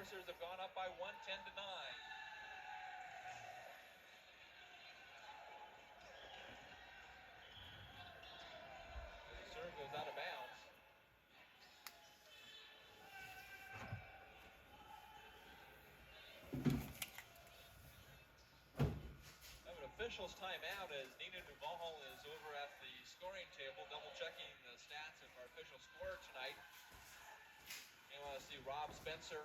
Forcers have gone up by 1, 10-9. The serve goes out of bounds. Have an official's timeout as Nina Duval is over at the scoring table, double checking the stats of our official scorer tonight. You want to see Rob Spencer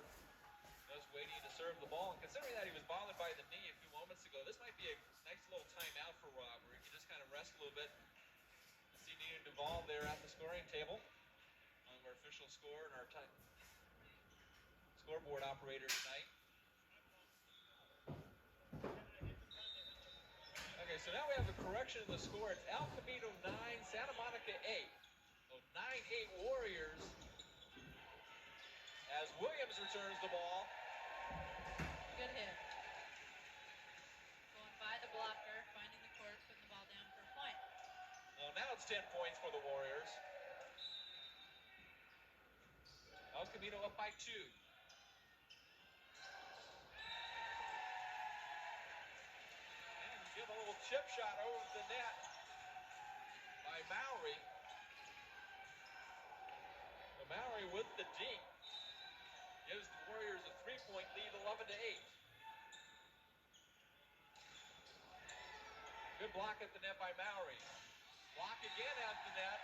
just waiting to serve the ball. And considering that he was bothered by the knee a few moments ago, this might be a nice little timeout for Rob, where he can just kind of rest a little bit. See Nina Duval there at the scoring table, our official scorer and our scoreboard operator tonight. Okay, so now we have a correction in the score. It's El Camino 9, Santa Monica 8. So 9-8 Warriors as Williams returns the ball. Good hit. Going by the blocker, finding the court, putting the ball down for a point. Well, now it's 10 points for the Warriors. El Camino up by 2. And give a little chip shot over the net by Mowry. So Mowry with the dink gives the Warriors a 3-point lead, 11-8. Good block at the net by Mowry. Block again at the net.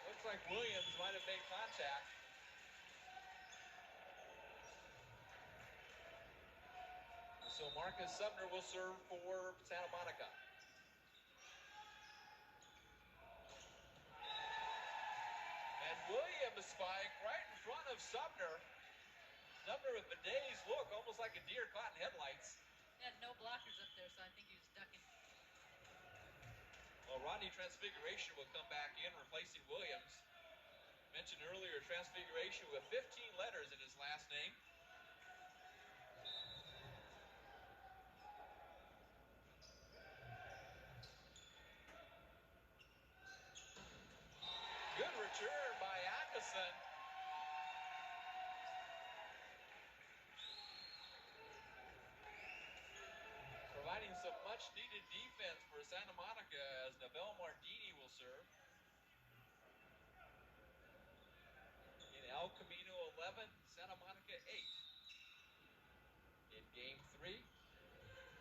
Looks like Williams might have made contact. So Marcus Sumner will serve for Santa Monica. And Williams spike right in front of Sumner. Sumner with a dazed look, almost like a deer caught in headlights. He had no blockers up there, so I think he was ducking. Well, Rodney Transfiguration will come back in, replacing Williams. Mentioned earlier, Transfiguration with 15 letters in his last name. Good return by Atkinson. Providing some much-needed defense for Santa Monica as Navel Mardini will serve. In El Camino 11, Santa Monica 8. In Game 3,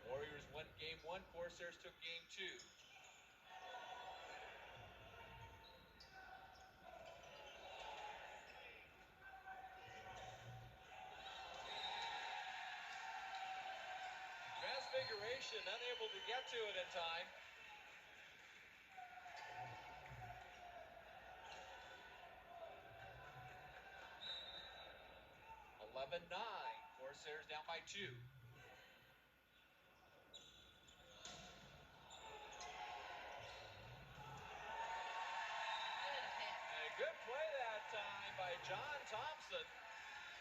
Warriors won Game 1, Corsairs took Game 2. Transfiguration unable to get to it in time. (11-9). Corsairs down by 2. A good play that time by John Thompson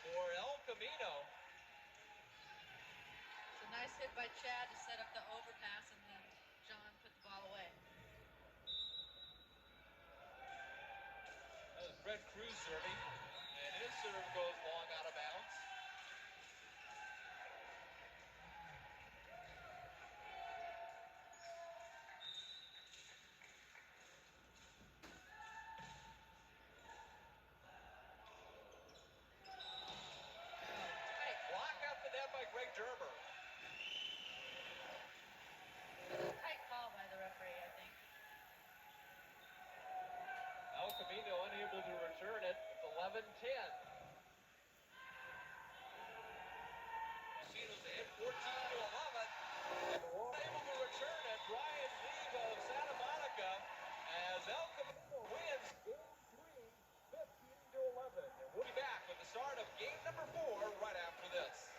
for El Camino. It's a nice hit by Chad to set up the overpass, and then John put the ball away. That was Brett Cruz serving, and his serve goes long out of bounds. Block up the net by Greg Dermer. Tight call by the referee, I think. El Camino unable to return it. It's 11-10. Casinos ahead 14-11. Able to return it. Brian League of Santa Monica as El Camino wins Game 3, 15-11. And we'll be back with the start of game number 4 right after this.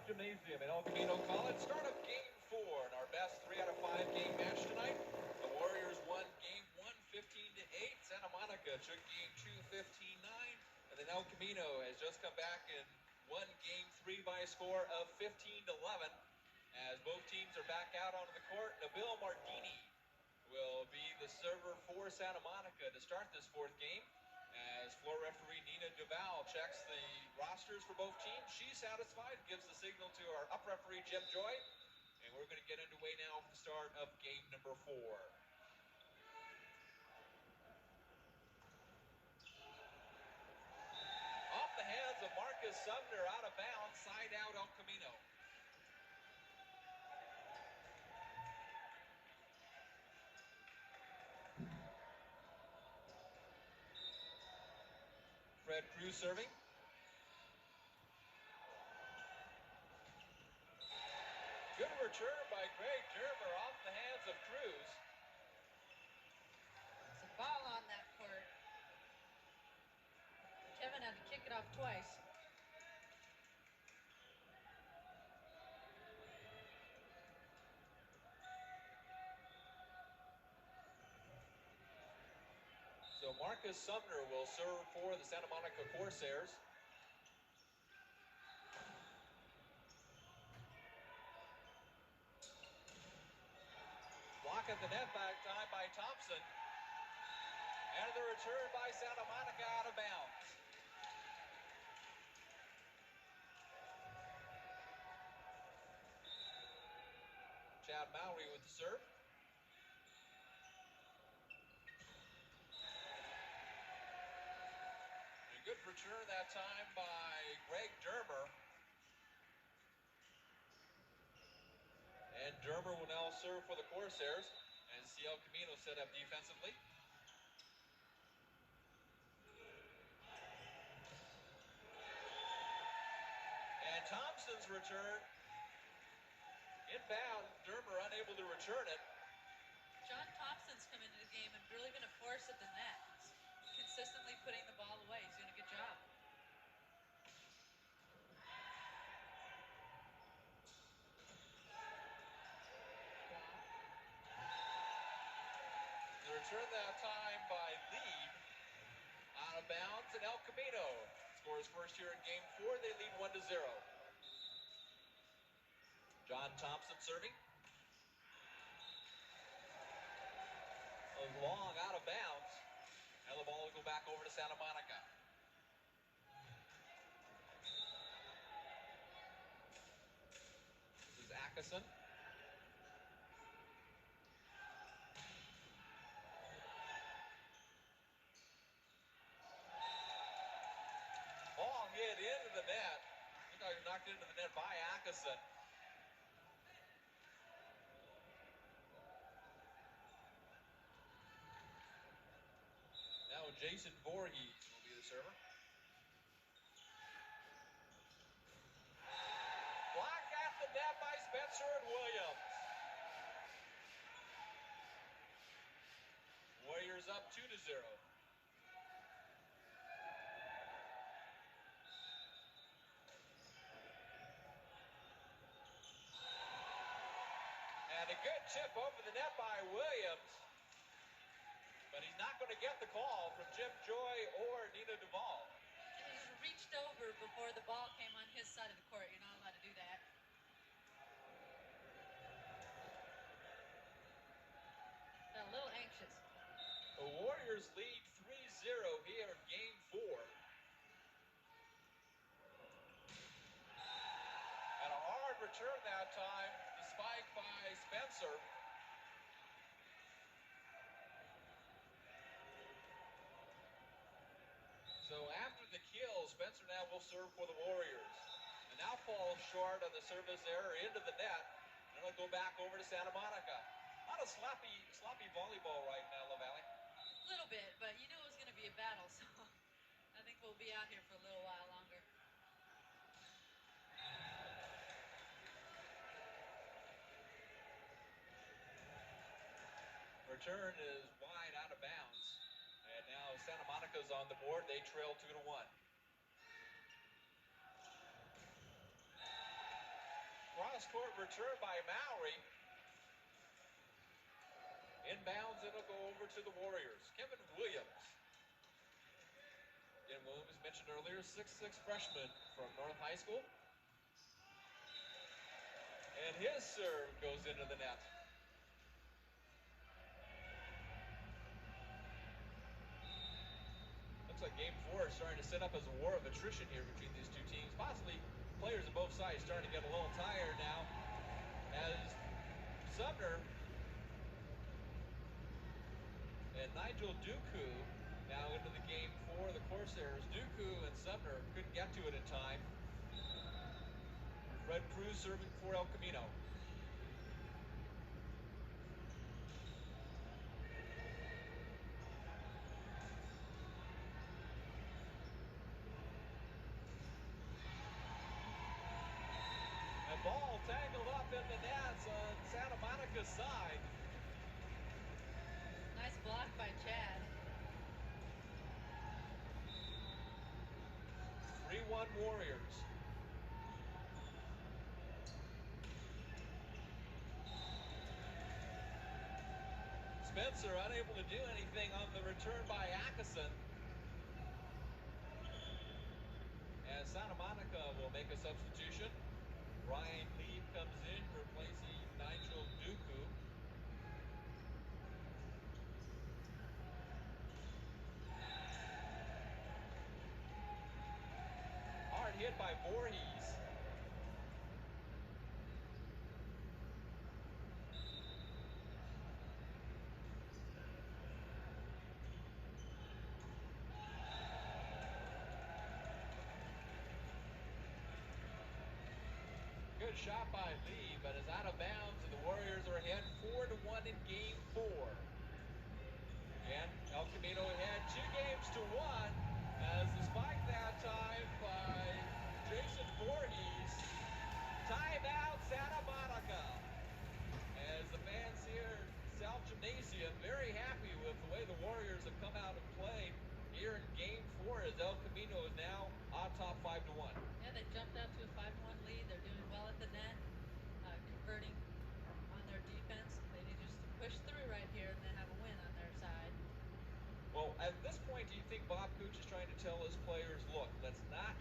Gymnasium at El Camino College. Start of game 4 in our best 3 out of 5 game match tonight. The Warriors won game 1 15-8. Santa Monica took game 2 15-9. And then El Camino has just come back and won game 3 by a score of 15-11. As both teams are back out onto the court, Nabil Mardini will be the server for Santa Monica to start this 4th game. As floor referee Nina Duval checks the rosters for both teams, she's satisfied, gives the signal to our up referee Jim Joy, and we're going to get underway now for the start of game number 4. Off the hands of Marcus Sumner, out of bounds, side out El Camino. Fred Cruz serving. Good return by Greg Dermer off the hands of Cruz. It's a ball on that court. Kevin had to kick it off twice. So Marcus Sumner will serve for the Santa Monica Corsairs. Block at the net back time by Thompson. And the return by Santa Monica out of bounds. Chad Mowry with the serve. A good return that time by Greg Dermer. And Dermer will now serve for the Corsairs as El Camino set up defensively. And Thompson's return. Inbound, Dermer unable to return it. John Thompson's come into the game and really been a force at the net. He's consistently putting the ball away. He's doing a good job. The return that time by Lead. Out of bounds, and El Camino scores first here in game 4. They lead 1-0. John Thompson serving. Long out of bounds. And the ball will go back over to Santa Monica. This is Atkinson. Ball hit into the net. Looked like it was knocked into the net by Atkinson. Now Jason Voorhees will be the server. Block at the net by Spencer and Williams. Warriors up 2-0. And a good chip over the net by Williams. But he's not going to get the call from Jim Joy or Nina Duval. He's reached over before the ball came on his side of the court. You're not allowed to do that. Got a little anxious. The Warriors lead 3-0 here in game 4. And a hard return that time. The spike by Spencer. So after the kill, Spencer now will serve for the Warriors. And now falls short on the service error into the net. And it'll go back over to Santa Monica. A lot of sloppy volleyball right now, LaValle. A little bit, but you knew it was going to be a battle, so I think we'll be out here for a little while longer. Return is wide out of bounds. And now Santa Monica's on the board. They trail 2-1. Cross court return by Mowry. Inbounds, it'll go over to the Warriors. Kevin Williams. Again, Williams mentioned earlier, 6'6" freshman from North High School. And his serve goes into the net. Looks like game 4 is starting to set up as a war of attrition here between these two teams. Possibly players on both sides starting to get a little tired now as Sumner and Nigel Duku now into the game for the Corsairs. Duku and Sumner couldn't get to it in time. Fred Cruz serving for El Camino. And ball tangled up in the nets on Santa Monica's side. Nice block by Chad. 3-1 Warriors. Spencer unable to do anything on the return by Atkinson. As Santa Monica will make a substitution. Ryan Lee comes in, replacing Nigel Duku. Hard hit by Voorhees. Good shot by Lee, but is out of bounds, and the Warriors are ahead 4-1 in game 4. And El Camino ahead 2-1 as the spike that time by Jason Voorhees. Timeout Santa Monica. As the fans here at South Gymnasium very happy with the way the Warriors have come out and played here in game 4 as El Camino is now on top 5-1. Yeah, they jumped out to a 5-1 lead. They're doing well at the net, converting on their defense. They need just to push through right here and then have a win on their side. Well, at this point, do you think Bob Cooch is trying to tell his players, look, let's not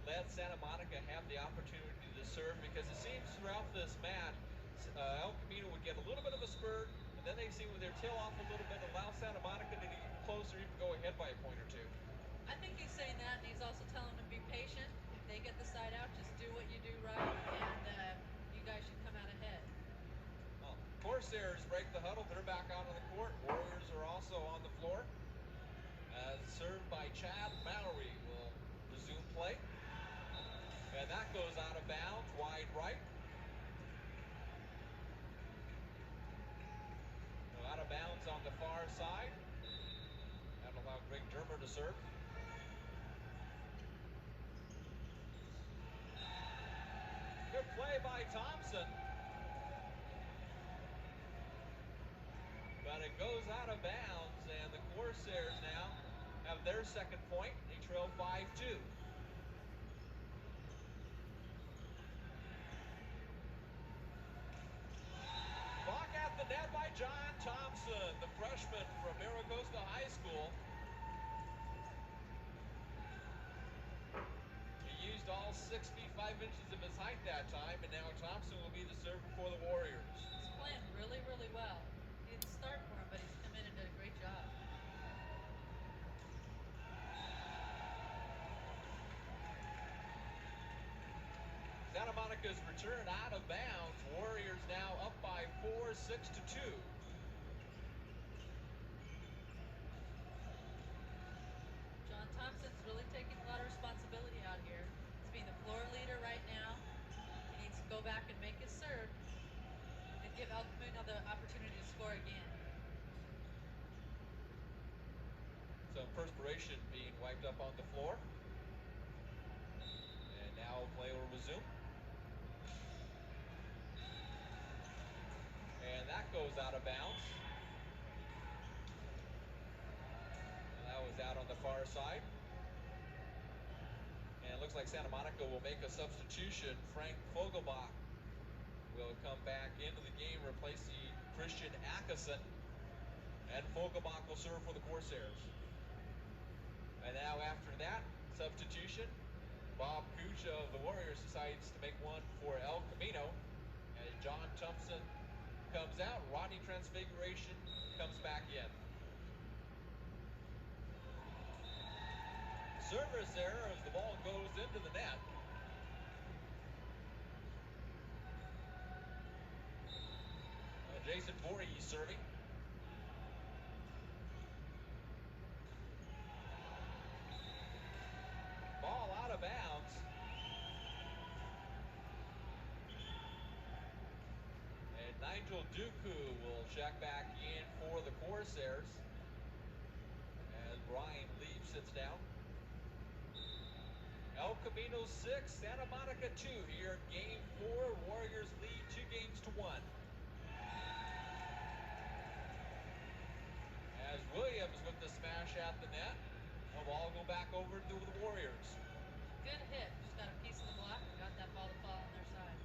let Santa Monica have the opportunity to serve, because it seems throughout this match, El Camino would get a little bit of a spurt, and then they seem with their tail off a little bit, allow Santa Monica to get closer, even go ahead by a point or two. I think he's saying that, and he's also telling them to be patient. If they get the side out, just do what you do right, and you guys should come out ahead. Well, Corsairs break the huddle. They're back out on the court. Warriors are also on the floor. Served by Chad. Mowry will resume play. And that goes out of bounds, wide right. So out of bounds on the far side. That'll allow Greg Dermer to serve. Good play by Thompson. But it goes out of bounds, and the Corsairs now have their second point. They trail 5-2. Block at the net by John Thompson, the freshman from Maricosta High School. He used all 6 feet 5 inches of his height that time, and now Thompson will be the server for the Warriors. He's playing really, really well. He didn't start for him, but he's come in and did a great job. Santa Monica's return out of bounds. Warriors now up by 4, 6-2. John Thompson's really taking a lot of responsibility out here. He's being the floor leader right now. He needs to go back and make his serve and give El Camino the opportunity to score again. Some perspiration being wiped up on the floor. And now play will resume. And that goes out of bounds. And that was out on the far side. And it looks like Santa Monica will make a substitution. Frank Fogelbach will come back into the game, replacing Christian Ackerson. And Fogelbach will serve for the Corsairs. And now after that substitution, Bob Kucha of the Warriors decides to make one for El Camino. As John Thompson comes out, Rodney Transfiguration comes back in. Service error as the ball goes into the net. Jason Voorhees serving. Ball out of bounds. And Nigel Duku will check back in for the Corsairs as Brian Leaf sits down. El Camino 6, Santa Monica 2 here. Game 4, Warriors lead 2-1. As Williams with the smash at the net. The ball go back over to the Warriors. Good hit. Just got a piece of the block and got that ball to fall on their side.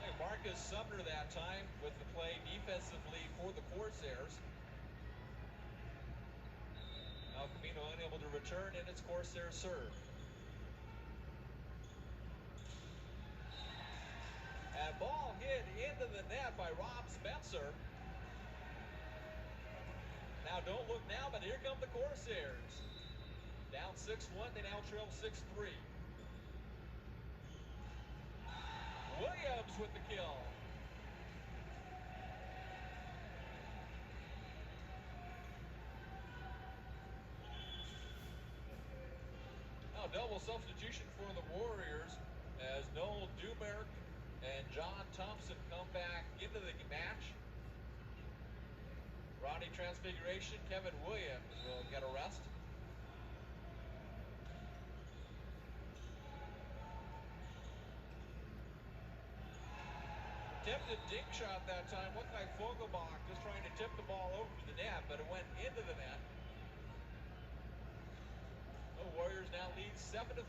Hey, Marcus Sumner that time with the play defensively for the Corsairs. El Camino unable to return, and it's Corsair serve. And ball hit into the net by Rob Spencer. Now don't look now, but here come the Corsairs. Down 6-1, they now trail 6-3. Williams with the kill. Now double substitution for the Warriors as Noel Dumerk and John Thompson come back into the match. Rodney Transfiguration, Kevin Williams will get a rest. Attempted dink shot that time. Looked like Fogelbach just trying to tip the ball over to the net, but it went into the net. The Warriors now lead 7-3.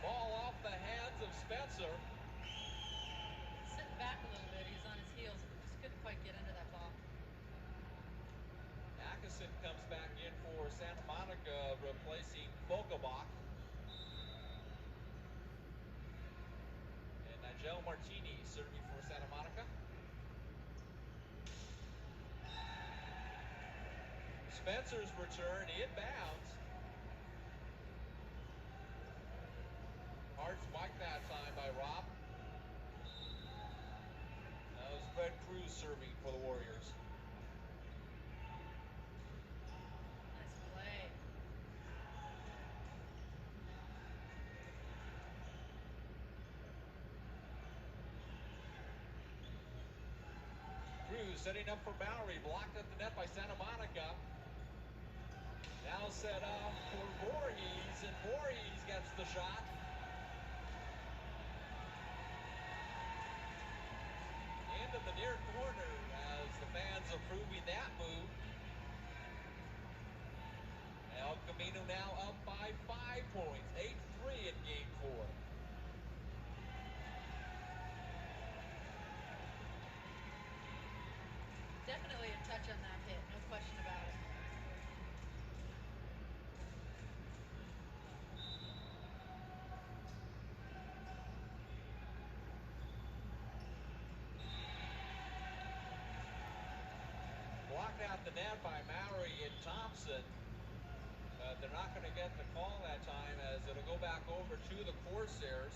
Ball off the hands of Spencer. Sitting back a little bit. He's on his heels, but just couldn't quite get into that ball. Ackerson comes back in for Santa Monica, replacing Fogelbach. And Nigel Martini serving for Santa Monica. Spencer's return inbounds. Hard spike that time by Rob. That was Fred Cruz serving for the Warriors. Nice play. Cruz setting up for Bowery, blocked at the net by Santa Monica. Now set up for Voorhees, and Voorhees gets the shot. Into the near corner as the fans approving that move. El Camino now up by 5 points, 8-3 in game 4. Definitely a touch on that hit, no question about it. Blocked out the net by Mowry and Thompson. They're not going to get the call that time as it'll go back over to the Corsairs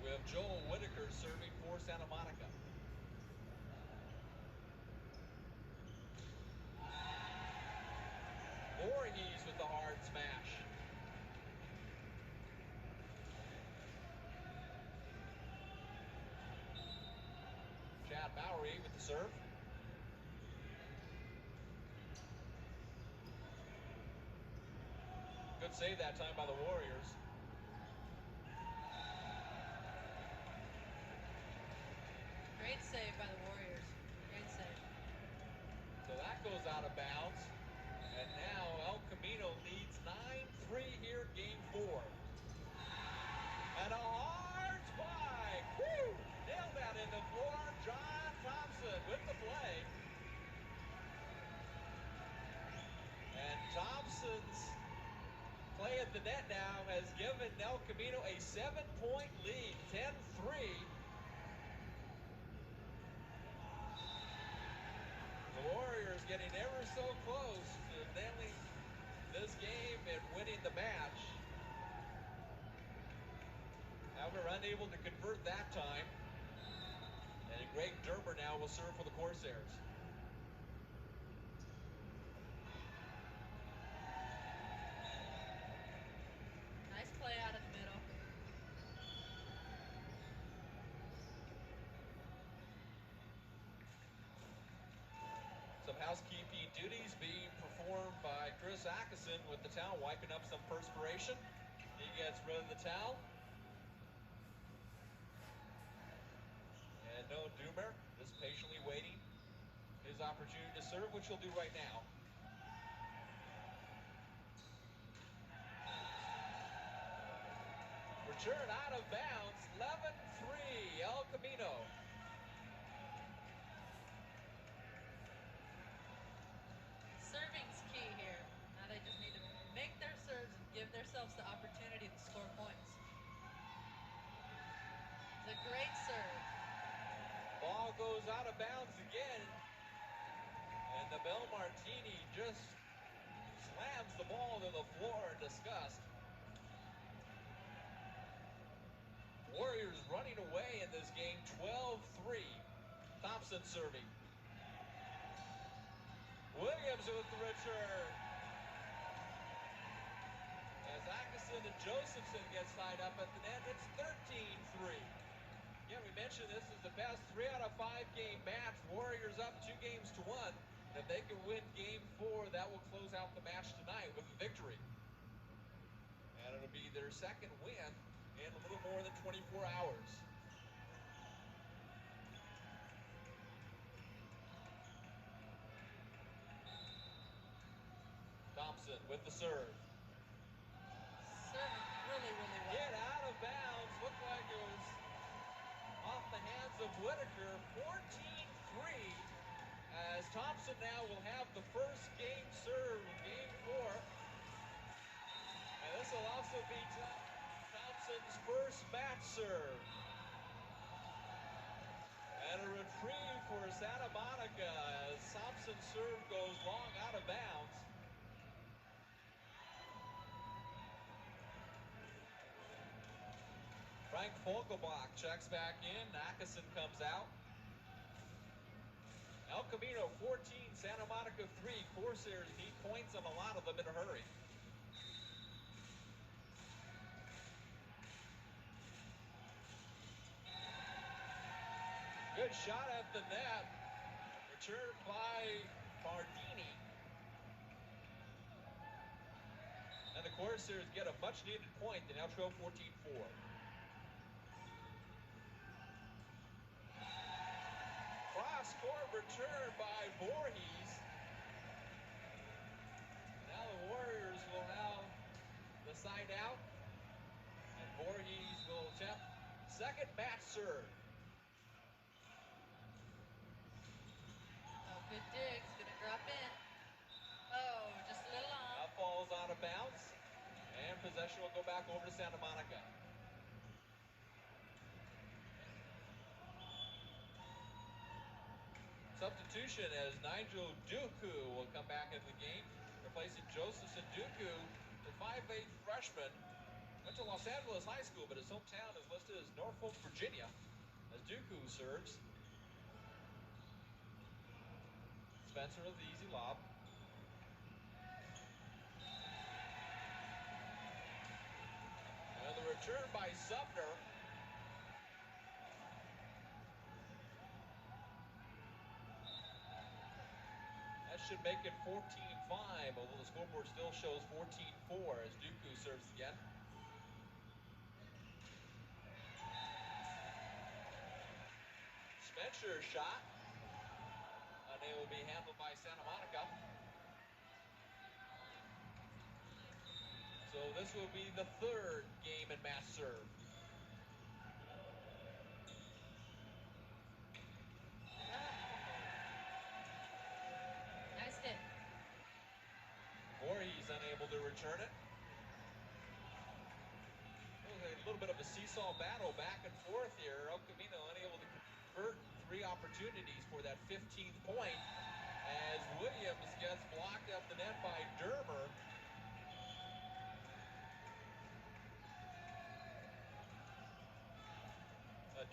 with Joel Whitaker serving for Santa Monica. Voorhees with the hard smash. Chad Mowry with the serve. Good save that time by the Warriors. goes out of bounds. And now El Camino leads 9-3 here in game 4. And a hard spike. Woo! Nailed that in the floor. John Thompson with the play. And Thompson's play at the net now has given El Camino a 7-point lead, 10-3. The Warriors getting ever so close to nailing this game and winning the match. However, unable to convert that time. And Greg Dermer now will serve for the Corsairs. Nice play out of the middle. Some housekeeping duties being performed by Chris Atkinson with the towel, wiping up some perspiration. He gets rid of the towel. And no Doomer, just patiently waiting his opportunity to serve, which he'll do right now. Return out of bounds, 11-3, El Camino. Serving's key here. Now they just need to make their serves and give themselves the opportunity to score points. It's a great serve. Ball goes out of bounds again. And the Bell Martini just slams the ball to the floor in disgust. Warriors running away in this game, 12-3. Thompson serving. Williams with the return. As Atkinson and Josephson gets tied up at the net, it's 13-3. Yeah, we mentioned this is the best 3 out of 5 game match. Warriors up 2 games to 1. And if they can win game 4, that will close out the match tonight with a victory. And it'll be their second win in a little more than 24 hours. Thompson with the serve. Serving really, really well. Get out of bounds. Looked like it was off the hands of Whitaker. 14-3. As Thompson now will have the first game serve of game 4. And this will also be Thompson's first match serve. And a reprieve for Santa Monica as Thompson's serve goes long out of bounds. Frank Fogelbach checks back in. Atkinson comes out. El Camino 14, Santa Monica 3. Corsairs need points and a lot of them in a hurry. Good shot at the net. Returned by Bardini. And the Corsairs get a much needed point. They now trail 14-4. Cross-court return by Voorhees. Now the Warriors will have the side out. And Voorhees will attempt second match serve. Oh, good dig. It's going to drop in. Oh, just a little on. That falls out of bounds. And possession will go back over to Santa Monica. Substitution as Nigel Duku will come back into the game, replacing Josephson. Duku, the 5'8" freshman, went to Los Angeles High School, but his hometown is listed as Norfolk, Virginia, as Duku serves. Spencer with the easy lob. And the return by Sumner. Should make it 14-5, although the scoreboard still shows 14-4 as Duku serves again. Spencer shot. Unable to be handled by Santa Monica. this will be the third game in match serve. Nice hit. Voorhees unable to return it. A little bit of a seesaw battle back and forth here. El Camino unable to convert 3 opportunities for that 15th point as Williams gets blocked up the net by Dermer.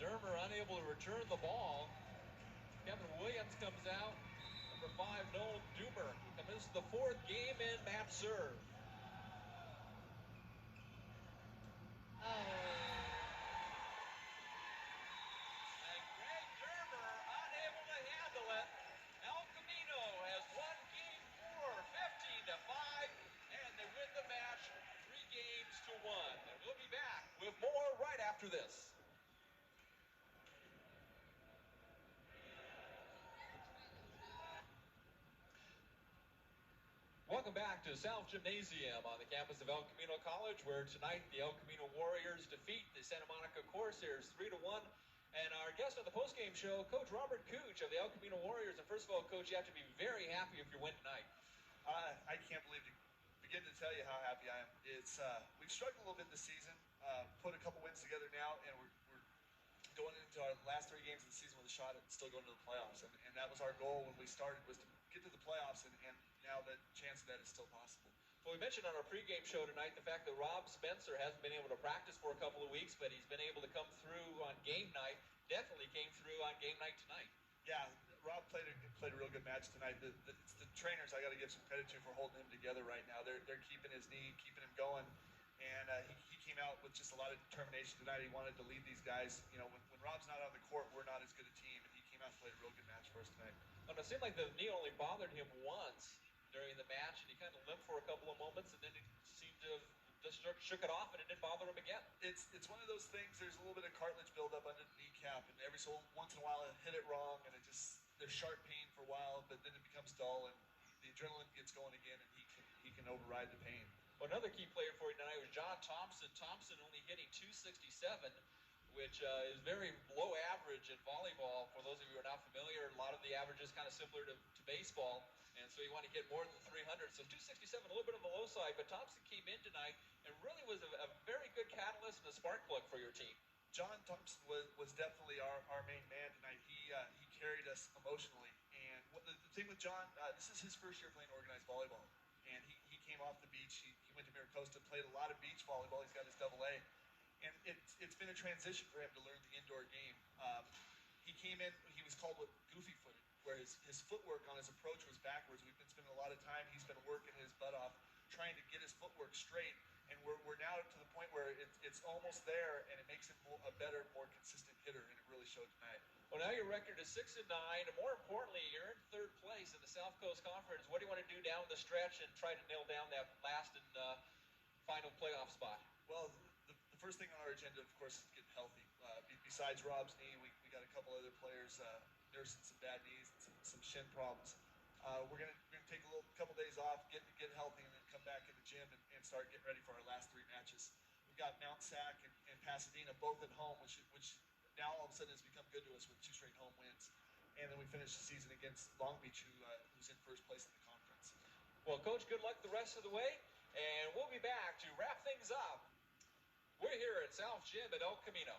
Dermer unable to return the ball. Kevin Williams comes out. Number 5, Noel Doomer. Comes the 4th game in match serve. And Greg Dermer unable to handle it. El Camino has won game 4, 15-5, and they win the match 3 games to 1. And we'll be back with more right after this. Welcome back to South Gymnasium on the campus of El Camino College, where tonight the El Camino Warriors defeat the Santa Monica Corsairs 3-1. And our guest on the postgame show, Coach Robert Cooch of the El Camino Warriors. And first of all, Coach, you have to be very happy if you win tonight. I can't begin to tell you how happy I am. It's we've struggled a little bit this season. Put a couple wins together now, and we're going into our last 3 games of the season with a shot at still going to the playoffs. And that was our goal when we started, was to get to the playoffs, and now the chance of that is still possible. Well, we mentioned on our pregame show tonight the fact that Rob Spencer hasn't been able to practice for a couple of weeks, but he's been able to come through on game night. Definitely came through on game night tonight. Yeah, Rob played a real good match tonight. It's the trainers I got to give some credit to for holding him together right now. They're keeping his knee, keeping him going, and he came out with just a lot of determination tonight. He wanted to lead these guys. You know, when Rob's not on the court, we're not as good a team, and he came out and played a real good match for us tonight. Well, it seemed like the knee only bothered him once during the match, and he kind of limped for a couple of moments, and then he seemed to have just shook it off, and it didn't bother him again. It's one of those things. There's a little bit of cartilage buildup under the kneecap, and every so once in a while it hit it wrong, and there's sharp pain for a while, but then it becomes dull, and the adrenaline gets going again, and he can override the pain. Well, another key player for you tonight was John Thompson. Thompson only hitting .267, which is very low average in volleyball. For those of you who are not familiar, a lot of the averages kind of similar to baseball, and so you want to get more than 300. So .267, a little bit on the low side, but Thompson came in tonight and really was a very good catalyst and a spark plug for your team. John Thompson was definitely our main man tonight. He carried us emotionally, and the thing with John, this is his first year playing organized volleyball, and he came off the beach. He went to Miracosta, played a lot of beach volleyball. He's got his AA. And it's been a transition for him to learn the indoor game. He came in, he was called goofy-footed, where his footwork on his approach was backwards. We've been spending a lot of time, he's been working his butt off, trying to get his footwork straight, and we're now to the point where it's almost there, and it makes him a better, more consistent hitter, and it really showed tonight. Well, now your record is 6-9, and more importantly, you're in 3rd place in the South Coast Conference. What do you want to do down the stretch and try to nail down that last and final playoff spot? Well, the first thing on our agenda, of course, is getting healthy. Besides Rob's knee, we got a couple other players nursing some bad knees and some shin problems. We're gonna take a couple days off, get healthy, and then come back in the gym and start getting ready for our last 3 matches. We've got Mount Sac and Pasadena both at home, which now all of a sudden has become good to us with 2 straight home wins. And then we finish the season against Long Beach, who's in 1st place in the conference. Well, Coach, good luck the rest of the way, and we'll be back to wrap things up. We're here at South Gym at El Camino.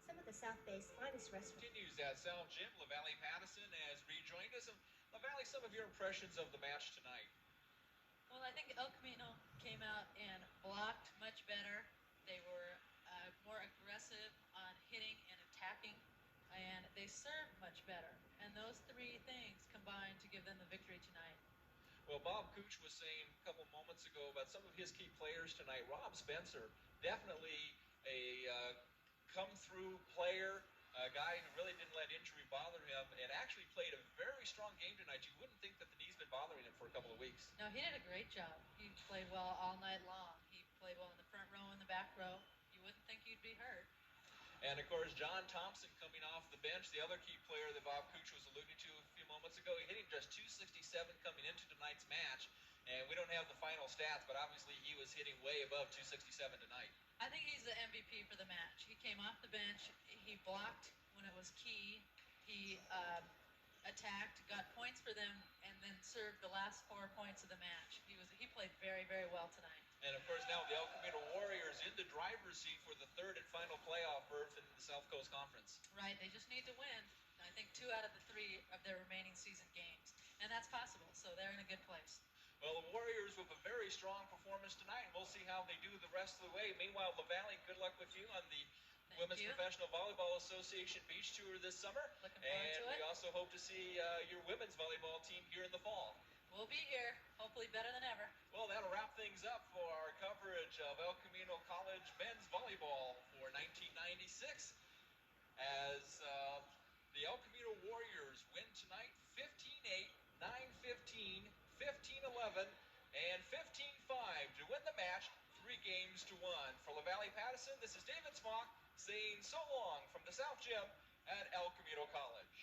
Some of the South Bay's finest restaurants. Continues at South Gym. LaValle Patterson has rejoined us. And LaValle, some of your impressions of the match tonight. Well, I think El Camino came out and blocked much better. They were more aggressive on hitting and attacking, and they served much better. And those 3 things combined to give them the victory tonight. Well, Bob Cooch was saying a couple moments ago about some of his key players tonight. Rob Spencer, definitely a come-through player, a guy who really didn't let injury bother him, and actually played a very strong game tonight. You wouldn't think that the knee's been bothering him for a couple of weeks. No, he did a great job. He played well all night long. He played well in the front row and the back row. You wouldn't think he'd be hurt. And, of course, John Thompson coming off the bench, the other key player that Bob Cooch was alluding to a few moments ago. He hitting just .267 coming into tonight's match. And we don't have the final stats, but obviously he was hitting way above 267 tonight. I think he's the MVP for the match. He came off the bench. He blocked when it was key. He attacked, got points for them, and then served the last 4 points of the match. He played very, very well tonight. And of course now the El Camino Warriors in the driver's seat for the third and final playoff berth in the South Coast Conference. Right, they just need to win. I think 2 out of the 3 of their remaining season games, and that's possible. So they're in a good place. Well, the Warriors with a very strong performance tonight, and we'll see how they do the rest of the way. Meanwhile, LaValley, good luck with you on the Thank Women's you. Professional Volleyball Association Beach Tour this summer. Looking forward And to we it. also hope to see your women's volleyball team here in the fall. We'll be here, hopefully better than ever. Well, that'll wrap things up for our coverage of El Camino College men's volleyball for 1996 as the El Camino Warriors win tonight 15-8, 9-15, 15-11, and 15-5 to win the match 3 games to 1. For LaValley Pattison, this is David Smock saying so long from the South Gym at El Camino College.